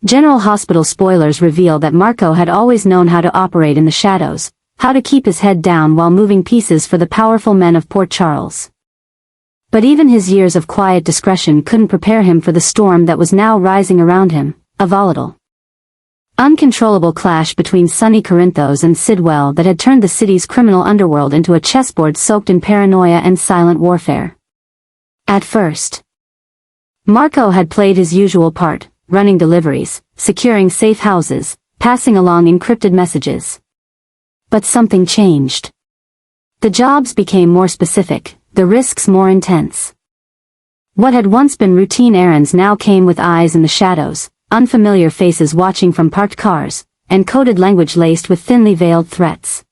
General Hospital spoilers reveal that Marco had always known how to operate in the shadows, how to keep his head down while moving pieces for the powerful men of Port Charles. But even his years of quiet discretion couldn't prepare him for the storm that was now rising around him, a volatile, uncontrollable clash between Sonny Corinthos and Sidwell that had turned the city's criminal underworld into a chessboard soaked in paranoia and silent warfare. At first, Marco had played his usual part, running deliveries, securing safe houses, passing along encrypted messages. But something changed. The jobs became more specific, the risks more intense. What had once been routine errands now came with eyes in the shadows, unfamiliar faces watching from parked cars, and coded language laced with thinly veiled threats.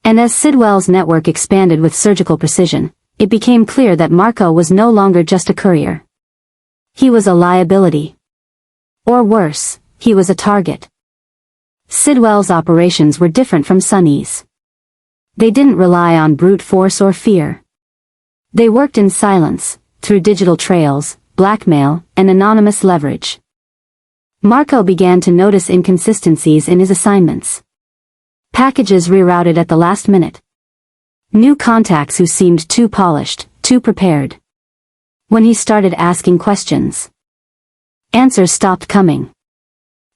And as Sidwell's network expanded with surgical precision, it became clear that Marco was no longer just a courier. He was a liability. Or worse, he was a target. Sidwell's operations were different from Sonny's. They didn't rely on brute force or fear. They worked in silence, through digital trails, blackmail, and anonymous leverage. Marco began to notice inconsistencies in his assignments. Packages rerouted at the last minute. New contacts who seemed too polished, too prepared. When he started asking questions, answers stopped coming.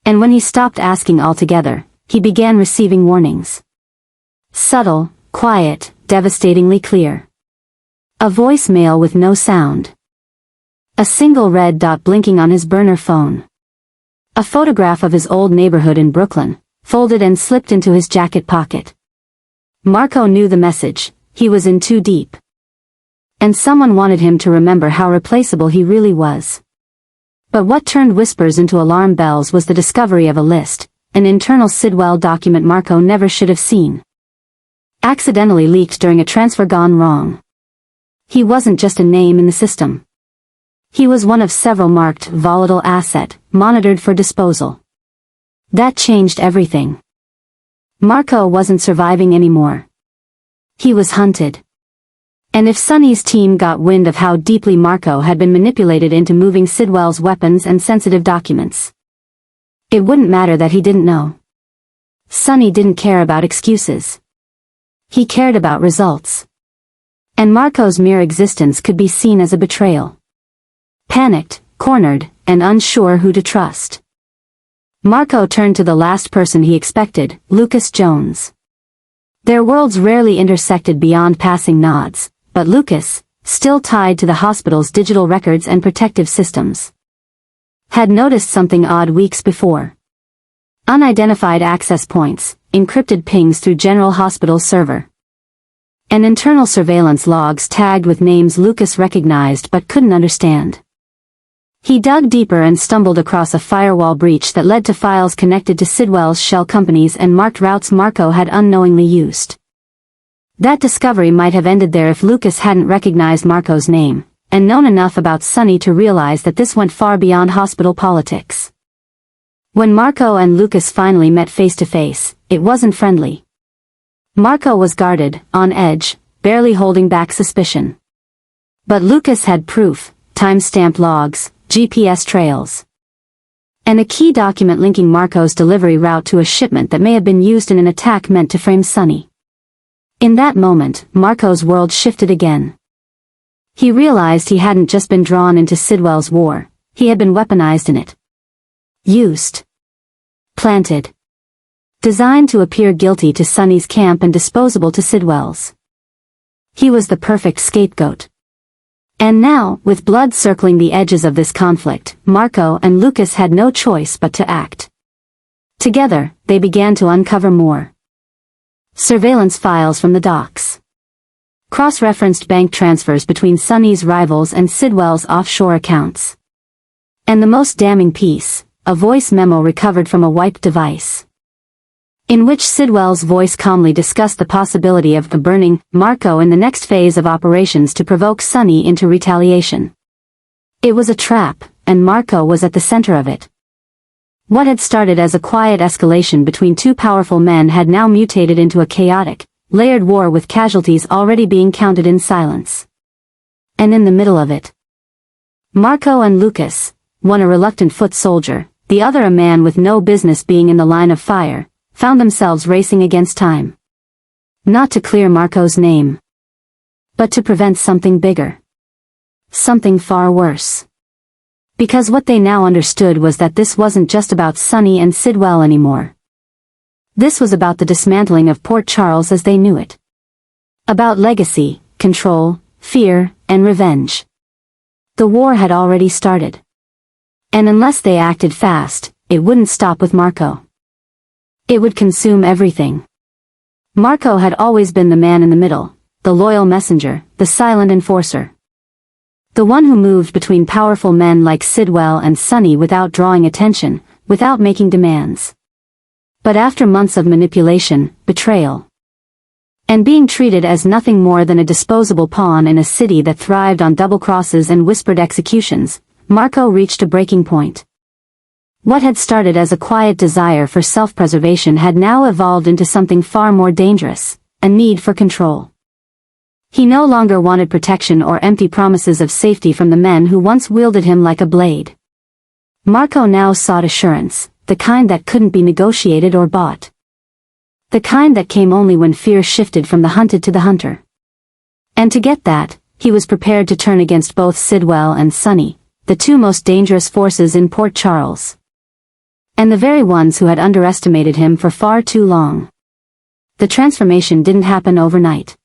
And when he stopped asking altogether, he began receiving warnings. Subtle, quiet, devastatingly clear. A voicemail with no sound. A single red dot blinking on his burner phone. A photograph of his old neighborhood in Brooklyn, folded and slipped into his jacket pocket. Marco knew the message, he was in too deep. And someone wanted him to remember how replaceable he really was. But what turned whispers into alarm bells was the discovery of a list, an internal Sidwell document Marco never should have seen. Accidentally leaked during a transfer gone wrong. He wasn't just a name in the system. He was one of several marked volatile asset, monitored for disposal. That changed everything. Marco wasn't surviving anymore. He was hunted. And if Sonny's team got wind of how deeply Marco had been manipulated into moving Sidwell's weapons and sensitive documents, it wouldn't matter that he didn't know. Sonny didn't care about excuses. He cared about results. And Marco's mere existence could be seen as a betrayal. Panicked, cornered, and unsure who to trust, Marco turned to the last person he expected, Lucas Jones. Their worlds rarely intersected beyond passing nods, but Lucas, still tied to the hospital's digital records and protective systems, had noticed something odd weeks before. Unidentified access points, encrypted pings through General Hospital's server, and internal surveillance logs tagged with names Lucas recognized but couldn't understand. He dug deeper and stumbled across a firewall breach that led to files connected to Sidwell's shell companies and marked routes Marco had unknowingly used. That discovery might have ended there if Lucas hadn't recognized Marco's name, and known enough about Sonny to realize that this went far beyond hospital politics. When Marco and Lucas finally met face to face, it wasn't friendly. Marco was guarded, on edge, barely holding back suspicion. But Lucas had proof, time-stamped logs, GPS trails, and a key document linking Marco's delivery route to a shipment that may have been used in an attack meant to frame Sonny. In that moment, Marco's world shifted again. He realized he hadn't just been drawn into Sidwell's war, he had been weaponized in it. Used. Planted. Designed to appear guilty to Sonny's camp and disposable to Sidwell's. He was the perfect scapegoat. And now, with blood circling the edges of this conflict, Marco and Lucas had no choice but to act. Together, they began to uncover more surveillance files from the docks. Cross-referenced bank transfers between Sonny's rivals and Sidwell's offshore accounts. And the most damning piece, a voice memo recovered from a wiped device, in which Sidwell's voice calmly discussed the possibility of burning Marco in the next phase of operations to provoke Sonny into retaliation. It was a trap, and Marco was at the center of it. What had started as a quiet escalation between two powerful men had now mutated into a chaotic, layered war with casualties already being counted in silence. And in the middle of it, Marco and Lucas, one a reluctant foot soldier, the other a man with no business being in the line of fire, found themselves racing against time. Not to clear Marco's name, but to prevent something bigger. Something far worse. Because what they now understood was that this wasn't just about Sonny and Sidwell anymore. This was about the dismantling of Port Charles as they knew it. About legacy, control, fear, and revenge. The war had already started. And unless they acted fast, it wouldn't stop with Marco. It would consume everything. Marco had always been the man in the middle, the loyal messenger, the silent enforcer. The one who moved between powerful men like Sidwell and Sonny without drawing attention, without making demands. But after months of manipulation, betrayal, and being treated as nothing more than a disposable pawn in a city that thrived on double crosses and whispered executions, Marco reached a breaking point. What had started as a quiet desire for self-preservation had now evolved into something far more dangerous, a need for control. He no longer wanted protection or empty promises of safety from the men who once wielded him like a blade. Marco now sought assurance, the kind that couldn't be negotiated or bought. The kind that came only when fear shifted from the hunted to the hunter. And to get that, he was prepared to turn against both Sidwell and Sonny, the two most dangerous forces in Port Charles. And the very ones who had underestimated him for far too long. The transformation didn't happen overnight.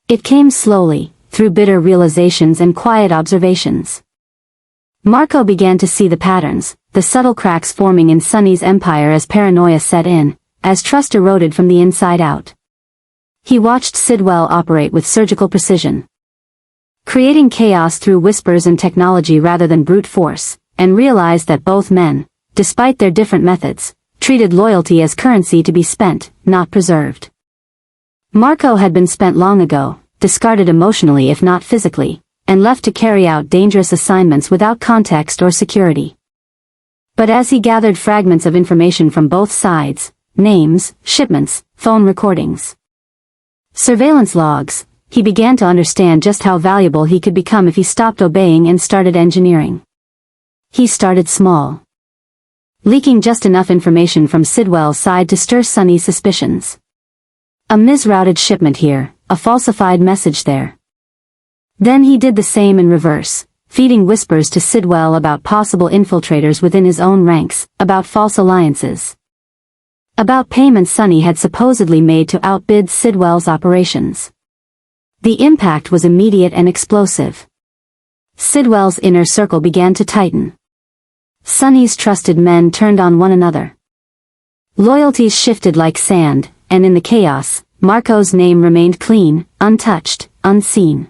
It came slowly, through bitter realizations and quiet observations. Marco began to see the patterns, the subtle cracks forming in Sonny's empire as paranoia set in, as trust eroded from the inside out. He watched Sidwell operate with surgical precision, creating chaos through whispers and technology rather than brute force, and realized that both men, despite their different methods, treated loyalty as currency to be spent, not preserved. Marco had been spent long ago, discarded emotionally if not physically, and left to carry out dangerous assignments without context or security. But as he gathered fragments of information from both sides, names, shipments, phone recordings, surveillance logs, he began to understand just how valuable he could become if he stopped obeying and started engineering. He started small, leaking just enough information from Sidwell's side to stir Sonny's suspicions. A misrouted shipment here, a falsified message there. Then he did the same in reverse, feeding whispers to Sidwell about possible infiltrators within his own ranks, about false alliances, about payments Sonny had supposedly made to outbid Sidwell's operations. The impact was immediate and explosive. Sidwell's inner circle began to tighten. Sonny's trusted men turned on one another. Loyalties shifted like sand, and in the chaos, Marco's name remained clean, untouched, unseen.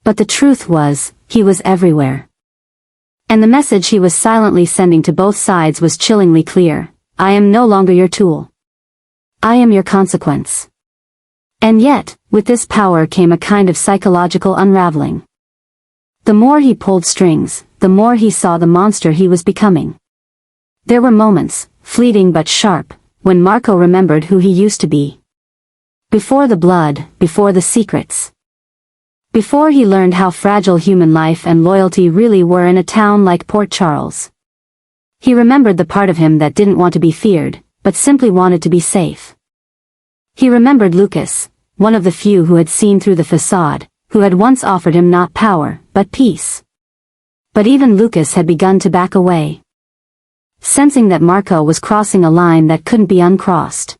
But the truth was, he was everywhere. And the message he was silently sending to both sides was chillingly clear: I am no longer your tool. I am your consequence. And yet, with this power came a kind of psychological unraveling. The more he pulled strings, the more he saw the monster he was becoming. There were moments, fleeting but sharp, when Marco remembered who he used to be. Before the blood, before the secrets. Before he learned how fragile human life and loyalty really were in a town like Port Charles. He remembered the part of him that didn't want to be feared, but simply wanted to be safe. He remembered Lucas, one of the few who had seen through the facade, who had once offered him not power, but peace. But even Lucas had begun to back away, sensing that Marco was crossing a line that couldn't be uncrossed.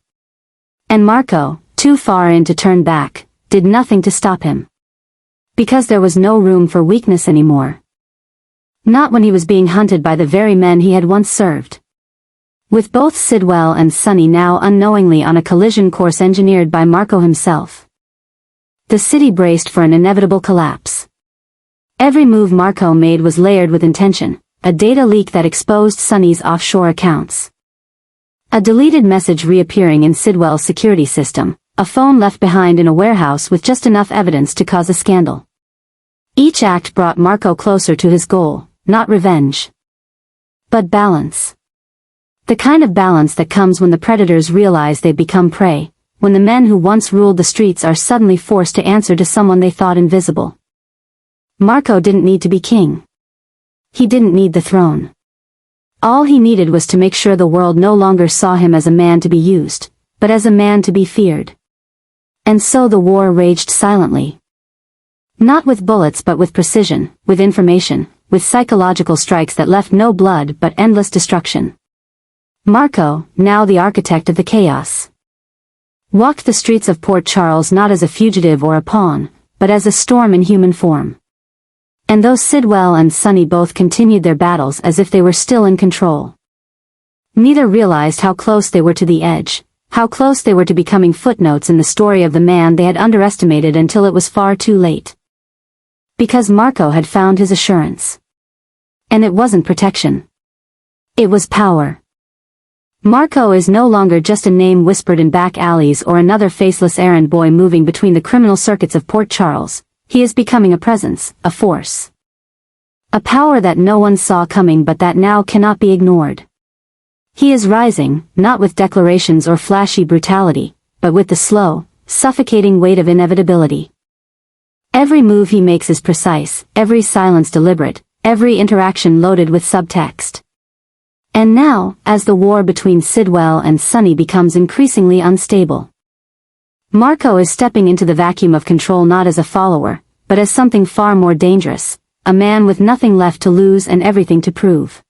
And Marco, too far in to turn back, did nothing to stop him. Because there was no room for weakness anymore. Not when he was being hunted by the very men he had once served. With both Sidwell and Sonny now unknowingly on a collision course engineered by Marco himself, the city braced for an inevitable collapse. Every move Marco made was layered with intention. A data leak that exposed Sonny's offshore accounts. A deleted message reappearing in Sidwell's security system, a phone left behind in a warehouse with just enough evidence to cause a scandal. Each act brought Marco closer to his goal, not revenge, but balance. The kind of balance that comes when the predators realize they've become prey, when the men who once ruled the streets are suddenly forced to answer to someone they thought invisible. Marco didn't need to be king. He didn't need the throne. All he needed was to make sure the world no longer saw him as a man to be used, but as a man to be feared. And so the war raged silently. Not with bullets but with precision, with information, with psychological strikes that left no blood but endless destruction. Marco, now the architect of the chaos, walked the streets of Port Charles not as a fugitive or a pawn, but as a storm in human form. And though Sidwell and Sonny both continued their battles as if they were still in control, neither realized how close they were to the edge, how close they were to becoming footnotes in the story of the man they had underestimated until it was far too late. Because Marco had found his assurance. And it wasn't protection. It was power. Marco is no longer just a name whispered in back alleys or another faceless errand boy moving between the criminal circuits of Port Charles. He is becoming a presence, a force. A power that no one saw coming but that now cannot be ignored. He is rising, not with declarations or flashy brutality, but with the slow, suffocating weight of inevitability. Every move he makes is precise, every silence deliberate, every interaction loaded with subtext. And now, as the war between Sidwell and Sonny becomes increasingly unstable, Marco is stepping into the vacuum of control not as a follower, but as something far more dangerous, a man with nothing left to lose and everything to prove.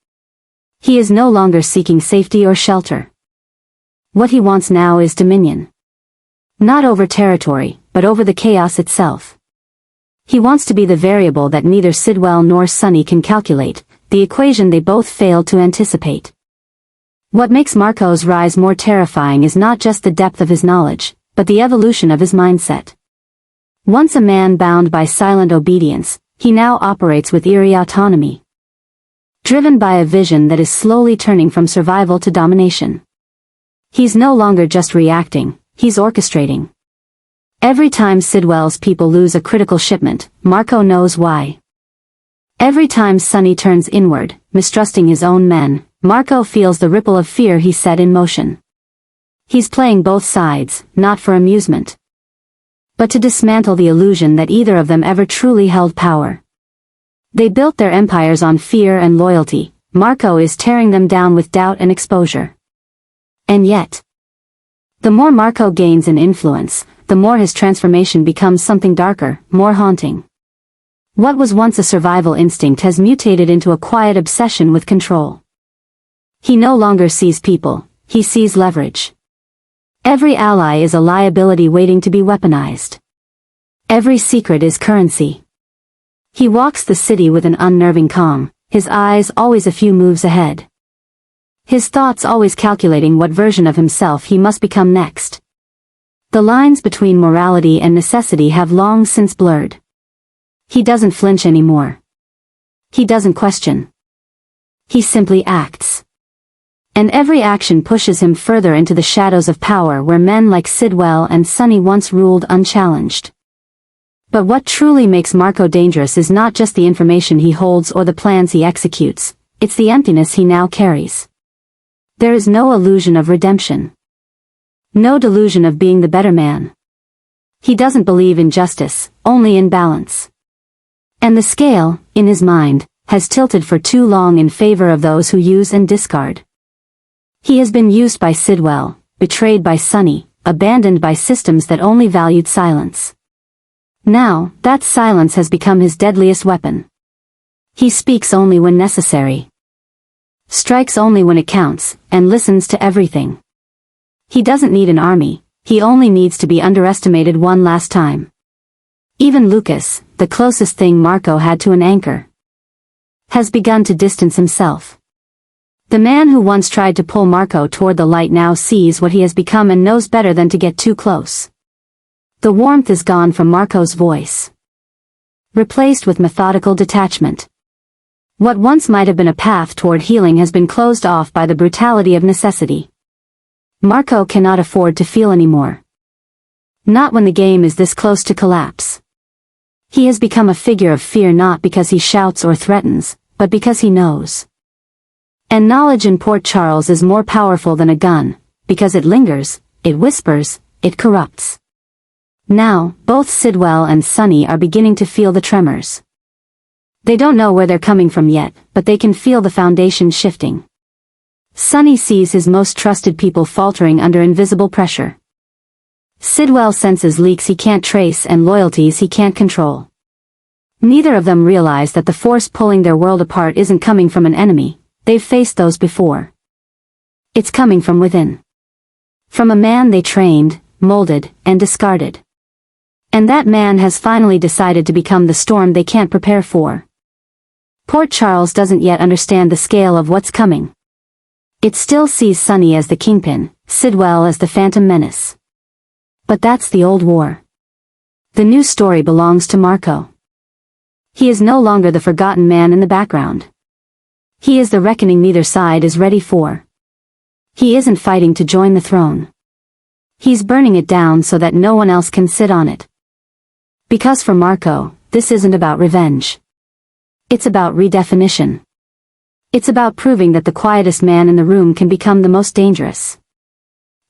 He is no longer seeking safety or shelter. What he wants now is dominion. Not over territory, but over the chaos itself. He wants to be the variable that neither Sidwell nor Sonny can calculate, the equation they both failed to anticipate. What makes Marco's rise more terrifying is not just the depth of his knowledge, but the evolution of his mindset. Once a man bound by silent obedience, he now operates with eerie autonomy. Driven by a vision that is slowly turning from survival to domination. He's no longer just reacting, he's orchestrating. Every time Sidwell's people lose a critical shipment, Marco knows why. Every time Sonny turns inward, mistrusting his own men, Marco feels the ripple of fear he set in motion. He's playing both sides, not for amusement, but to dismantle the illusion that either of them ever truly held power. They built their empires on fear and loyalty. Marco is tearing them down with doubt and exposure. And yet, the more Marco gains in influence, the more his transformation becomes something darker, more haunting. What was once a survival instinct has mutated into a quiet obsession with control. He no longer sees people, he sees leverage. Every ally is a liability waiting to be weaponized. Every secret is currency. He walks the city with an unnerving calm, his eyes always a few moves ahead. His thoughts always calculating what version of himself he must become next. The lines between morality and necessity have long since blurred. He doesn't flinch anymore. He doesn't question. He simply acts. And every action pushes him further into the shadows of power where men like Sidwell and Sonny once ruled unchallenged. But what truly makes Marco dangerous is not just the information he holds or the plans he executes, it's the emptiness he now carries. There is no illusion of redemption. No delusion of being the better man. He doesn't believe in justice, only in balance. And the scale, in his mind, has tilted for too long in favor of those who use and discard. He has been used by Sidwell, betrayed by Sonny, abandoned by systems that only valued silence. Now, that silence has become his deadliest weapon. He speaks only when necessary. Strikes only when it counts, and listens to everything. He doesn't need an army, he only needs to be underestimated one last time. Even Lucas, the closest thing Marco had to an anchor, has begun to distance himself. The man who once tried to pull Marco toward the light now sees what he has become and knows better than to get too close. The warmth is gone from Marco's voice, replaced with methodical detachment. What once might have been a path toward healing has been closed off by the brutality of necessity. Marco cannot afford to feel anymore. Not when the game is this close to collapse. He has become a figure of fear not because he shouts or threatens, but because he knows. And knowledge in Port Charles is more powerful than a gun, because it lingers, it whispers, it corrupts. Now, both Sidwell and Sonny are beginning to feel the tremors. They don't know where they're coming from yet, but they can feel the foundation shifting. Sonny sees his most trusted people faltering under invisible pressure. Sidwell senses leaks he can't trace and loyalties he can't control. Neither of them realize that the force pulling their world apart isn't coming from an enemy. They've faced those before. It's coming from within. From a man they trained, molded, and discarded. And that man has finally decided to become the storm they can't prepare for. Port Charles doesn't yet understand the scale of what's coming. It still sees Sonny as the kingpin, Sidwell as the phantom menace. But that's the old war. The new story belongs to Marco. He is no longer the forgotten man in the background. He is the reckoning neither side is ready for. He isn't fighting to join the throne. He's burning it down so that no one else can sit on it. Because for Marco, this isn't about revenge. It's about redefinition. It's about proving that the quietest man in the room can become the most dangerous.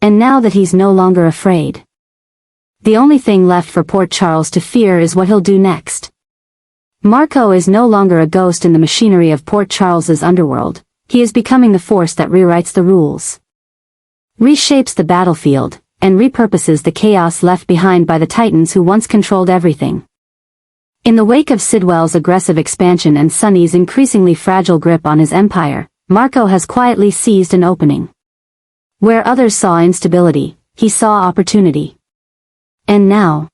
And now that he's no longer afraid, the only thing left for Port Charles to fear is what he'll do next. Marco is no longer a ghost in the machinery of Port Charles's underworld. He is becoming the force that rewrites the rules, reshapes the battlefield, and repurposes the chaos left behind by the titans who once controlled everything. In the wake of Sidwell's aggressive expansion and Sonny's increasingly fragile grip on his empire, Marco has quietly seized an opening. Where others saw instability, he saw opportunity. And now,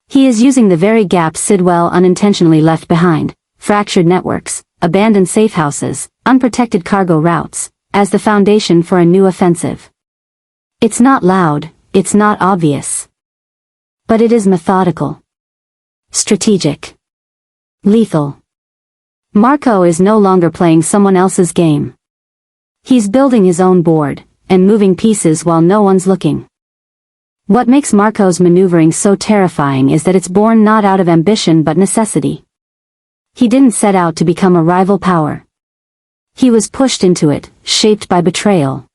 he is using the very gaps Sidwell unintentionally left behind, fractured networks, abandoned safe houses, unprotected cargo routes, as the foundation for a new offensive. It's not loud, it's not obvious. But it is methodical. Strategic. Lethal. Marco is no longer playing someone else's game. He's building his own board, and moving pieces while no one's looking. What makes Marco's maneuvering so terrifying is that it's born not out of ambition but necessity. He didn't set out to become a rival power. He was pushed into it, shaped by betrayal.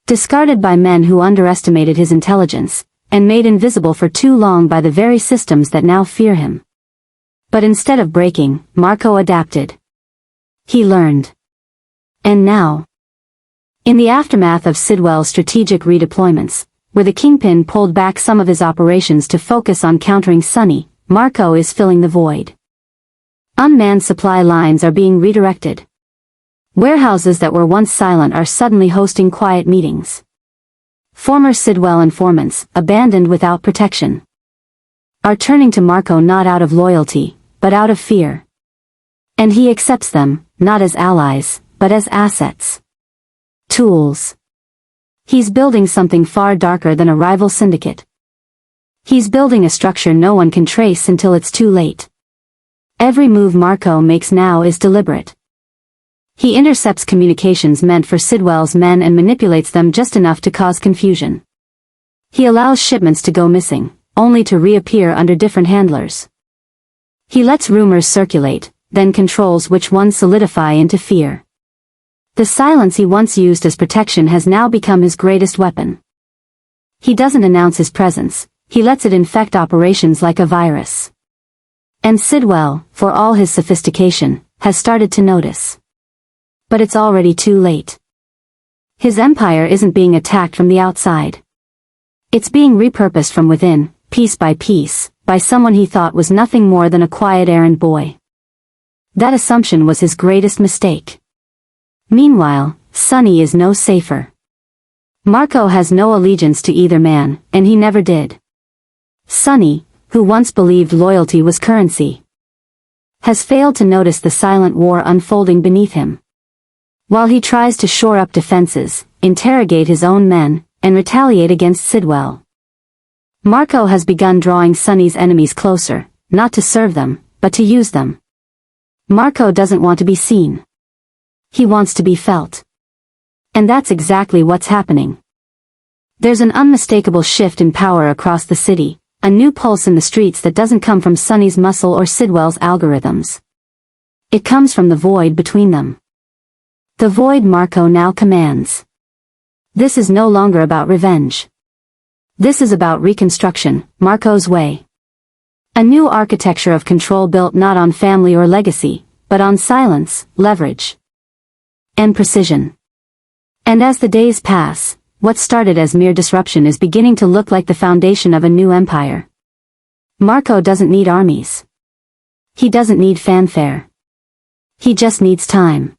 Discarded by men who underestimated his intelligence, and made invisible for too long by the very systems that now fear him. But instead of breaking, Marco adapted. He learned. And now, in the aftermath of Sidwell's strategic redeployments, where the kingpin pulled back some of his operations to focus on countering Sonny, Marco is filling the void. Unmanned supply lines are being redirected. Warehouses that were once silent are suddenly hosting quiet meetings. Former Sidwell informants, abandoned without protection, are turning to Marco not out of loyalty, but out of fear. And he accepts them, not as allies, but as assets. Tools. He's building something far darker than a rival syndicate. He's building a structure no one can trace until it's too late. Every move Marco makes now is deliberate. He intercepts communications meant for Sidwell's men and manipulates them just enough to cause confusion. He allows shipments to go missing, only to reappear under different handlers. He lets rumors circulate, then controls which ones solidify into fear. The silence he once used as protection has now become his greatest weapon. He doesn't announce his presence, he lets it infect operations like a virus. And Sidwell, for all his sophistication, has started to notice. But it's already too late. His empire isn't being attacked from the outside. It's being repurposed from within, piece by piece, by someone he thought was nothing more than a quiet errand boy. That assumption was his greatest mistake. Meanwhile, Sonny is no safer. Marco has no allegiance to either man, and he never did. Sonny, who once believed loyalty was currency, has failed to notice the silent war unfolding beneath him. While he tries to shore up defenses, interrogate his own men, and retaliate against Sidwell, Marco has begun drawing Sonny's enemies closer, not to serve them, but to use them. Marco doesn't want to be seen. He wants to be felt. And that's exactly what's happening. There's an unmistakable shift in power across the city, a new pulse in the streets that doesn't come from Sonny's muscle or Sidwell's algorithms. It comes from the void between them. The void Marco now commands. This is no longer about revenge. This is about reconstruction, Marco's way. A new architecture of control built not on family or legacy, but on silence, leverage, and precision. And as the days pass, what started as mere disruption is beginning to look like the foundation of a new empire. Marco doesn't need armies. He doesn't need fanfare. He just needs time.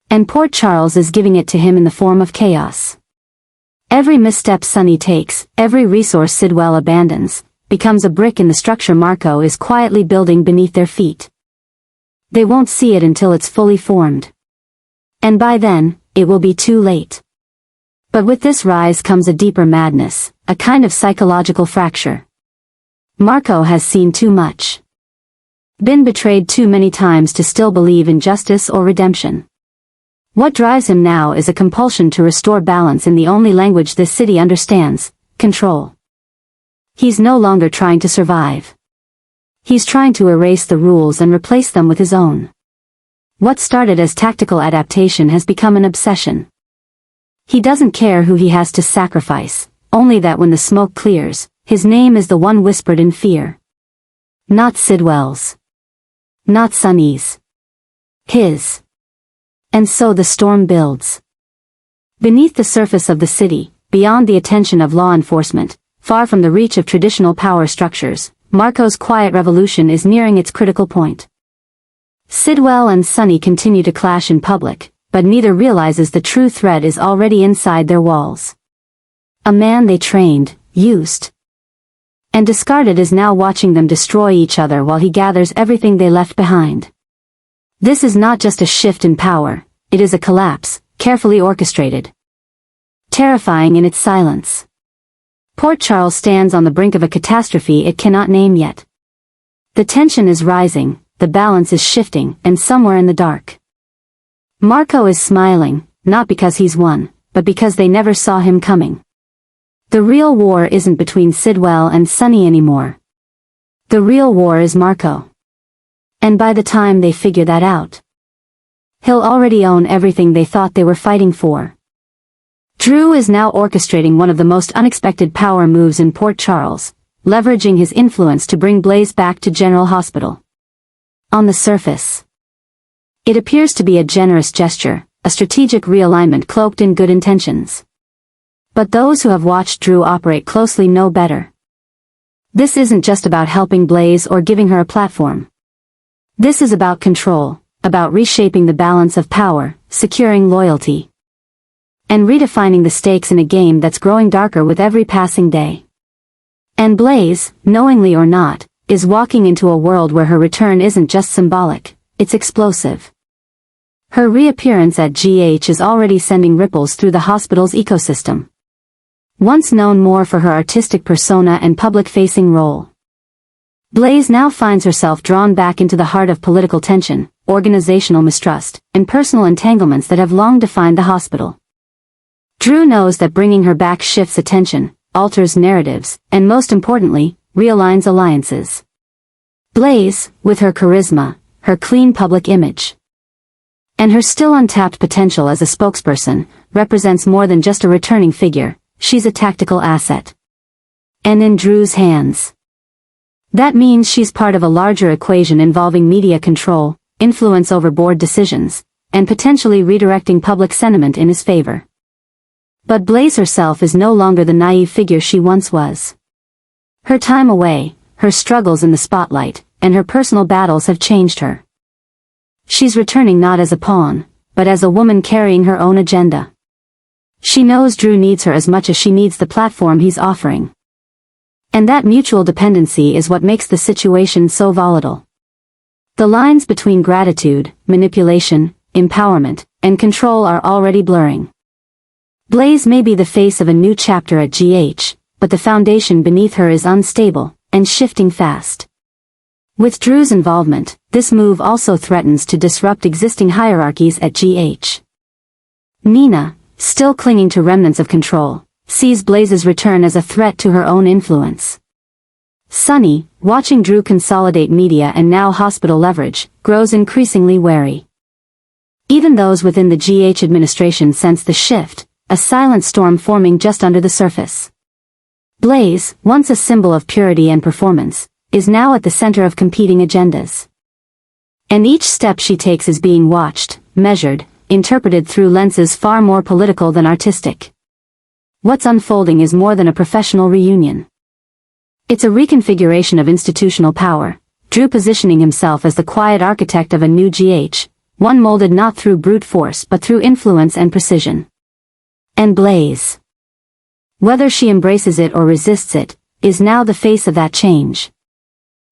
And Port Charles is giving it to him in the form of chaos. Every misstep Sonny takes, every resource Sidwell abandons, becomes a brick in the structure Marco is quietly building beneath their feet. They won't see it until it's fully formed. And by then, it will be too late. But with this rise comes a deeper madness, a kind of psychological fracture. Marco has seen too much. Been betrayed too many times to still believe in justice or redemption. What drives him now is a compulsion to restore balance in the only language this city understands: control. He's no longer trying to survive. He's trying to erase the rules and replace them with his own. What started as tactical adaptation has become an obsession. He doesn't care who he has to sacrifice, only that when the smoke clears, his name is the one whispered in fear. Not Sidwell's. Not Sonny's. His. And so the storm builds. Beneath the surface of the city, beyond the attention of law enforcement, far from the reach of traditional power structures, Marco's quiet revolution is nearing its critical point. Sidwell and Sonny continue to clash in public, but neither realizes the true threat is already inside their walls. A man they trained, used, and discarded is now watching them destroy each other while he gathers everything they left behind. This is not just a shift in power, it is a collapse, carefully orchestrated. Terrifying in its silence. Port Charles stands on the brink of a catastrophe it cannot name yet. The tension is rising, the balance is shifting, and somewhere in the dark, Marco is smiling, not because he's won, but because they never saw him coming. The real war isn't between Sidwell and Sonny anymore. The real war is Marco. And by the time they figure that out, he'll already own everything they thought they were fighting for. Drew is now orchestrating one of the most unexpected power moves in Port Charles, leveraging his influence to bring Blaze back to General Hospital. On the surface, it appears to be a generous gesture, a strategic realignment cloaked in good intentions. But those who have watched Drew operate closely know better. This isn't just about helping Blaze or giving her a platform. This is about control, about reshaping the balance of power, securing loyalty, and redefining the stakes in a game that's growing darker with every passing day. And Blaze, knowingly or not, is walking into a world where her return isn't just symbolic, it's explosive. Her reappearance at GH is already sending ripples through the hospital's ecosystem. Once known more for her artistic persona and public-facing role, Blaze now finds herself drawn back into the heart of political tension, organizational mistrust, and personal entanglements that have long defined the hospital. Drew knows that bringing her back shifts attention, alters narratives, and most importantly, realigns alliances. Blaze, with her charisma, her clean public image, and her still untapped potential as a spokesperson, represents more than just a returning figure, she's a tactical asset. And in Drew's hands, that means she's part of a larger equation involving media control, influence over board decisions, and potentially redirecting public sentiment in his favor. But Blaze herself is no longer the naive figure she once was. Her time away, her struggles in the spotlight, and her personal battles have changed her. She's returning not as a pawn, but as a woman carrying her own agenda. She knows Drew needs her as much as she needs the platform he's offering. And that mutual dependency is what makes the situation so volatile. The lines between gratitude, manipulation, empowerment, and control are already blurring. Blaze may be the face of a new chapter at GH, but the foundation beneath her is unstable, and shifting fast. With Drew's involvement, this move also threatens to disrupt existing hierarchies at GH. Nina, still clinging to remnants of control, sees Blaze's return as a threat to her own influence. Sonny, watching Drew consolidate media and now hospital leverage, grows increasingly wary. Even those within the GH administration sense the shift, a silent storm forming just under the surface. Blaze, once a symbol of purity and performance, is now at the center of competing agendas. And each step she takes is being watched, measured, interpreted through lenses far more political than artistic. What's unfolding is more than a professional reunion. It's a reconfiguration of institutional power, Drew positioning himself as the quiet architect of a new GH, one molded not through brute force but through influence and precision. And Blaze, whether she embraces it or resists it, is now the face of that change.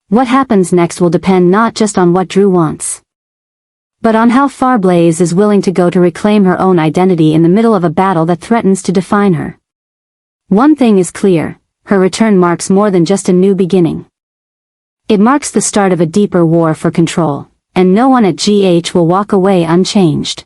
What happens next will depend not just on what Drew wants, but on how far Blaze is willing to go to reclaim her own identity in the middle of a battle that threatens to define her. One thing is clear, her return marks more than just a new beginning. It marks the start of a deeper war for control, and no one at GH will walk away unchanged.